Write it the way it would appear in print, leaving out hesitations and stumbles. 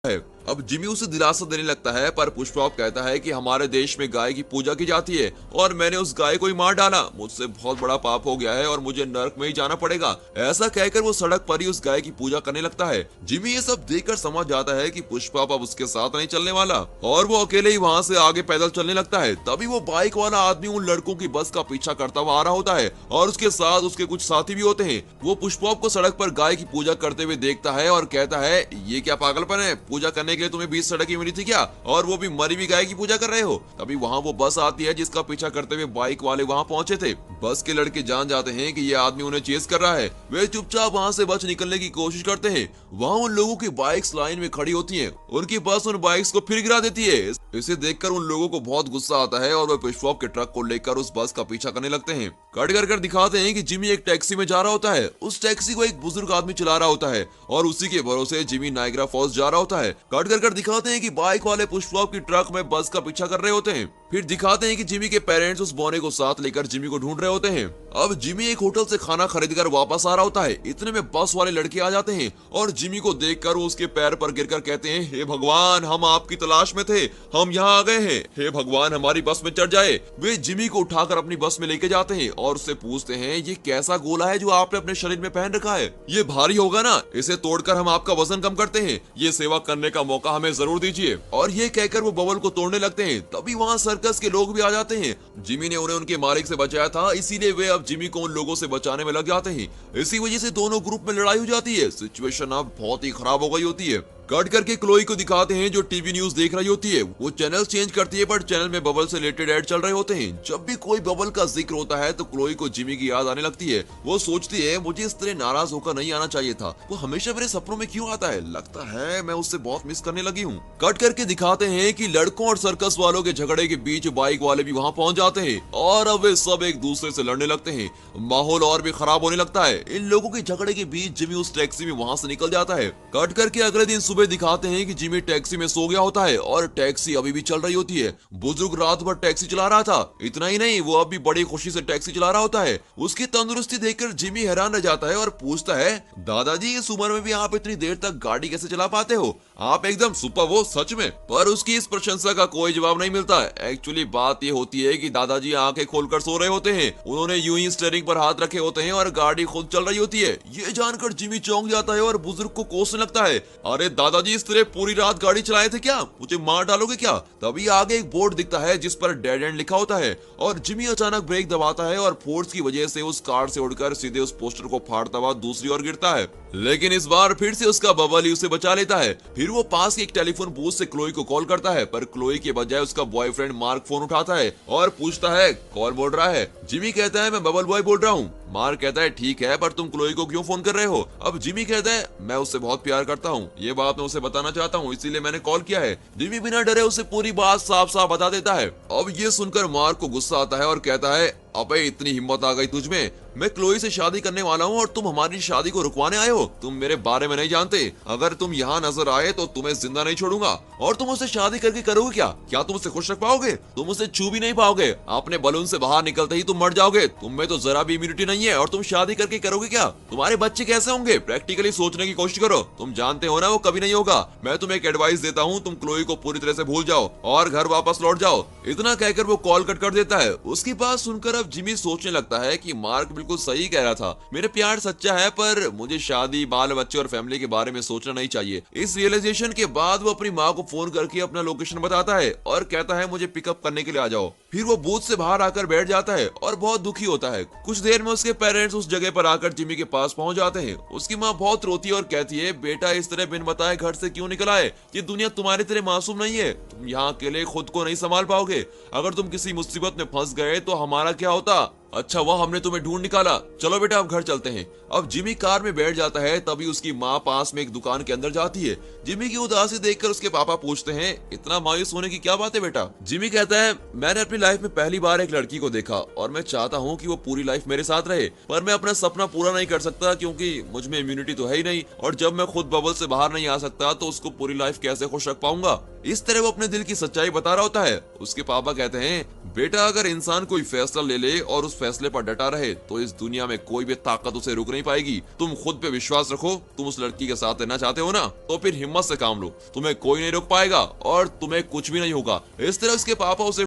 है। अब जिमी उसे दिलासा देने लगता है, पर पुष्पराव कहता है कि हमारे देश में गाय की पूजा की जाती है और मैंने उस गाय को ही मार डाला। मुझसे बहुत बड़ा पाप हो गया है और मुझे नरक में ही जाना पड़ेगा। ऐसा कहकर वो सड़क पर ही उस गाय की पूजा करने लगता है। जिमी ये सब देखकर समझ जाता है कि पुष्पराव अब उसके साथ नहीं चलने वाला और वो अकेले ही वहाँ से आगे पैदल चलने लगता है। तभी वो बाइक वाला आदमी उन लड़कों की बस का पीछा करता हुआ आ रहा होता है और उसके साथ उसके कुछ साथी भी होते हैं। वो पुष्पराव को सड़क पर गाय की पूजा करते हुए देखता है और कहता है, ये क्या पागलपन है, पूजा करने के लिए तुम्हें 20 सड़क मिली थी क्या, और वो भी मरी हुई गाय की पूजा कर रहे हो। तभी वहाँ वो बस आती है जिसका पीछा करते हुए बाइक वाले वहाँ पहुंचे थे। बस के लड़के जान जाते हैं कि ये आदमी उन्हें चेस कर रहा है। वे चुपचाप वहाँ से बच निकलने की कोशिश करते हैं। वहाँ उन लोगों की बाइक्स लाइन में खड़ी होती हैं। उनकी बस उन बाइक्स को फिर गिरा देती है। इसे देखकर उन लोगों को बहुत गुस्सा आता है और वे पुष्पराव के ट्रक को लेकर उस बस का पीछा करने लगते हैं। कट कर दिखाते हैं कि जिमी एक टैक्सी में जा रहा होता है। उस टैक्सी को एक बुजुर्ग आदमी चला रहा होता है और उसी के भरोसे जिमी नायग्रा फॉल्स जा रहा होता है। कट कर दिखाते हैं कि बाइक वाले पुष्पराव की ट्रक में बस का पीछा कर रहे होते हैं। फिर दिखाते हैं कि जिमी के पेरेंट्स उस बौने को साथ लेकर जिमी को ढूंढ रहे होते हैं। अब जिमी एक होटल से खाना खरीदकर वापस आ रहा होता है। इतने में बस वाले लड़के आ जाते हैं और जिमी को देखकर वो उसके पैर पर गिरकर कहते हैं, हे भगवान, हम आपकी तलाश में थे, हम यहाँ आ गए हैं, हे भगवान हमारी बस में चढ़ जाए। वे जिमी को उठाकर अपनी बस में लेके जाते हैं और उससे पूछते हैं, ये कैसा गोला है जो आपने अपने शरीर में पहन रखा है, ये भारी होगा ना, इसे तोड़कर हम आपका वजन कम करते हैं, ये सेवा करने का मौका हमें जरूर दीजिए। और ये कहकर वो बबल को तोड़ने लगते हैं। तभी वहाँ सर्कस के लोग भी आ जाते हैं। जिमी ने उन्हें उनके मालिक से बचाया था, इसीलिए वे अब जिमी को उन लोगों से बचाने में लग जाते हैं। इसी वजह से दोनों ग्रुप में लड़ाई हो जाती है। सिचुएशन अब बहुत ही खराब हो गई होती है। कट करके क्लोई को दिखाते हैं जो टीवी न्यूज देख रही होती है। वो चैनल चेंज करती है पर चैनल में बबल से रिलेटेड ऐड चल रहे होते हैं। जब भी कोई बबल का जिक्र होता है तो क्लोई को जिमी की याद आने लगती है। वो सोचती है, मुझे इस तरह नाराज होकर नहीं आना चाहिए था, वो हमेशा मेरे सपनों में क्यों आता है, लगता है मैं उससे बहुत मिस करने लगी हूँ। कट करके दिखाते हैं कि लड़कों और सर्कस वालों के झगड़े के बीच बाइक वाले भी वहाँ पहुंच जाते हैं और अब वे सब एक दूसरे से लड़ने लगते हैं। माहौल और भी खराब होने लगता है। इन लोगों के झगड़े के बीच जिमी उस टैक्सी में वहाँ से निकल जाता है। कट करके अगले दिन सुबह दिखाते हैं कि जिमी टैक्सी में सो गया होता है और टैक्सी अभी भी चल रही होती है। बुजुर्ग रात भर टैक्सी चला रहा था। इतना ही नहीं, वो अब भी बड़ी खुशी से टैक्सी चला रहा होता है। उसकी तंदुरुस्ती देखकर जिमी हैरान रह जाता है और पूछता है, दादाजी इस उम्र में भी आप इतनी देर तक गाड़ी कैसे चला पाते हो, आप एकदम सुपर हो सच में। पर उसकी इस प्रशंसा का कोई जवाब नहीं मिलता। एक्चुअली बात ये होती है कि दादाजी आंखें खोलकर सो रहे होते हैं। उन्होंने यूं ही स्टीयरिंग पर हाथ रखे होते हैं और गाड़ी खुद चल रही होती है। ये जानकर जिमी चौंक जाता है और बुजुर्ग को कोसने लगता है, अरे दादाजी इस तरह पूरी रात गाड़ी चलाए थे क्या, मुझे मार डालोगे क्या। तभी आगे एक बोर्ड दिखता है जिस पर डेड एंड लिखा होता है और जिमी अचानक ब्रेक दबाता है और फोर्स की वजह से उस कार से उड़कर सीधे उस पोस्टर को फाड़ता हुआ दूसरी ओर गिरता है। लेकिन इस बार फिर से उसका बबल ही उसे बचा लेता है। फिर वो पास के एक टेलीफोन बूथ से क्लोई को कॉल करता है, पर क्लोई के बजाय उसका बॉयफ्रेंड मार्क फोन उठाता है और पूछता है, कौन बोल रहा है। जिमी कहता है, मैं बबल बॉय बोल रहा हूँ। मार्क कहता है, ठीक है, पर तुम क्लोई को क्यों फोन कर रहे हो। अब जिमी कहता है, मैं उससे बहुत प्यार करता हूँ, ये बात मैं उसे बताना चाहता हूँ, इसीलिए मैंने कॉल किया है। जिमी बिना डरे उसे पूरी बात साफ साफ बता देता है। अब ये सुनकर मार्क को गुस्सा आता है और कहता है, अबे इतनी हिम्मत आ गई तुझमें, मैं क्लोई से शादी करने वाला हूँ और तुम हमारी शादी को रुकवाने आए हो। तुम मेरे बारे में नहीं जानते, अगर तुम यहाँ नजर आए तो तुम्हें जिंदा नहीं छोड़ूंगा। और तुम उससे शादी करके करोगे क्या, क्या तुम उसे खुश रख पाओगे, तुम उसे छू भी नहीं पाओगे, अपने बलून से बाहर निकलते ही तुम मर जाओगे, तुम में तो जरा भी इम्यूनिटी नहीं है और तुम शादी करके करोगे क्या, तुम्हारे बच्चे कैसे होंगे, प्रैक्टिकली सोचने की कोशिश करो, तुम जानते हो ना वो कभी नहीं होगा। मैं तुम्हें एक एडवाइस देता हूँ, तुम क्लोई को पूरी तरह से भूल जाओ और घर वापस लौट जाओ। इतना कहकर वो कॉल कट कर देता है। उसकी बात सुनकर अब जिमी सोचने लगता है कि मार्क बिल्कुल सही कह रहा था, मेरे प्यार सच्चा है पर मुझे शादी, बाल बच्चे और फैमिली के बारे में सोचना नहीं चाहिए। इस रियलाइजेशन के बाद वो अपनी माँ को फोन करके अपना लोकेशन बताता है और कहता है, मुझे पिकअप करने के लिए आ जाओ। फिर वो बूथ से बाहर आकर बैठ जाता है और बहुत दुखी होता है। कुछ देर में उसके पेरेंट्स उस जगह पर आकर जिमी के पास पहुंच जाते हैं। उसकी माँ बहुत रोती है और कहती है, बेटा इस तरह बिन बताए घर से क्यों निकल आए, ये दुनिया तुम्हारी तरह मासूम नहीं है, तुम यहाँ अकेले खुद को नहीं संभाल पाओगे, अगर तुम किसी मुसीबत में फंस गए तो हमारा क्या होता। अच्छा हुआ हमने तुम्हें ढूंढ निकाला, चलो बेटा अब घर चलते हैं। अब जिमी कार में बैठ जाता है। तभी उसकी माँ पास में एक दुकान के अंदर जाती है। जिमी की उदासी देखकर उसके पापा पूछते हैं, इतना मायूस होने की क्या बात है बेटा। जिमी कहता है, मैंने अपनी लाइफ में पहली बार एक लड़की को देखा और मैं चाहता हूँ कि वो पूरी लाइफ मेरे साथ रहे, पर मैं अपना सपना पूरा नहीं कर सकता क्योंकि मुझ में इम्यूनिटी तो है ही नहीं, और जब मैं खुद बबल से बाहर नहीं आ सकता तो उसको पूरी लाइफ कैसे खुश रख पाऊंगा। इस तरह वो अपने दिल की सच्चाई बता रहा होता है। उसके पापा कहते हैं, बेटा अगर इंसान कोई फैसला ले ले और उस फैसले पर डटा रहे तो इस दुनिया में कोई भी ताकत उसे रोक नहीं पाएगी। तुम खुद पे विश्वास रखो, तुम उस लड़की के साथ रहना चाहते हो ना, तो फिर हिम्मत से काम लो, तुम्हें कोई नहीं रोक पाएगा और तुम्हें कुछ भी नहीं होगा। इस तरह उसके पापा उसे